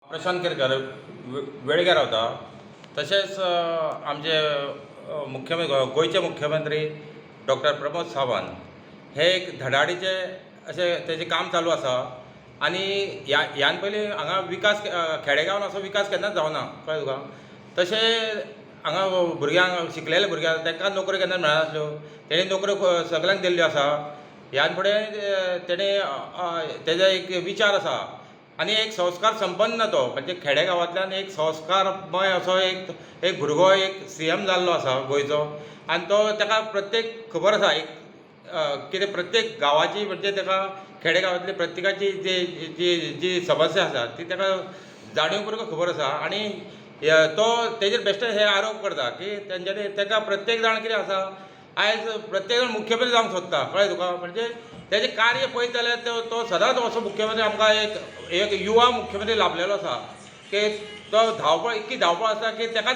प्रशांत केरकर वेळग्यार रावता. तशेंच आमचे गोंयचे मुख्यमंत्री डॉक्टर प्रमोद सावंत हे एक धडाडीचे अशें तेजें काम चालू आसा. आनी ह्यान पयलीं हांगा विकास खेडेगांवान असो विकास केन्नाच जावना, कळ्ळें तुका. तशें हांगा भुरग्यांक शिकलेल्या भुरग्यांक तांकां नोकऱ्यो केन्ना मेळनासल्यो. तेणी नोकऱ्यो सगल्यांक दिल्ल्यो आसा. ह्यान फुडें तेणे तेजो एक विचार आसा आनी एक संस्कार संपन्न तो म्हणजे खेडेगांवांतल्यान एक संस्कारमय असो एक भुरगो एक CM जाल्लो आसा गोंयचो. आनी तो ताका प्रत्येक खबर आसा एक कितें प्रत्येक गांवाची म्हणजे ताका खेडेगांवांतली प्रत्येकाची जी समस्या आसा ती ताका जाणीवपूर्वक खबर आसा. आनी तो तेजेर बेश्टे हे आरोप करता की तेंच्यांनी ताका प्रत्येक जाण कितें आसा आयज प्रत्येक जाण मुख्यमंत्री जावंक सोदता, कळ्ळें तुका. म्हणजे तेजें कार्य पळयत जाल्यार तो सदांच असो मुख्यमंत्री आमकां एक युवा मुख्यमंत्री लाभलेलो आसा की तो धांवपळ इतकी धांवपळ आसता की ताका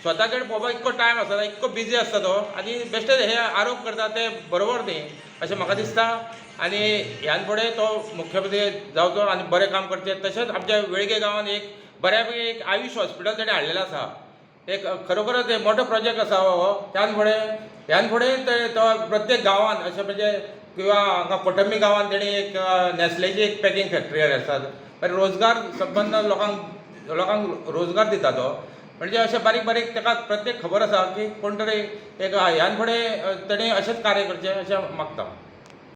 स्वता कडेन पळोवपाक इतको टायम आसना, इतको बिजी आसता तो. आनी बेश्टे हे आरोप करता ते बरोबर न्ही अशें म्हाका दिसता. आनी ह्यान फुडें तो मुख्यमंत्री जावचो आनी बरें काम करचें. तशेंच आमच्या वेळगे गांवांत एक बऱ्यापैकी एक आयुश हॉस्पिटल तेणें हाडलेलें आसा. एक खरोखरच एक मोठो प्रोजेक्ट आसा हो. ह्यान फुडें तो प्रत्येक गांवांत अशें म्हणजे किंवा हांगा कोटंबी गांवांत तेणी एक नॅस्लेची एक पॅकींग फॅक्टरी आसा. रोजगार संबंद लोकांक रोजगार दिता तो. म्हणजे अशें बारीक बारीक ताका प्रत्येक खबर आसा की कोण तरी एक ह्यान फुडें तेणी अशेंच कार्य करचें अशें मागता.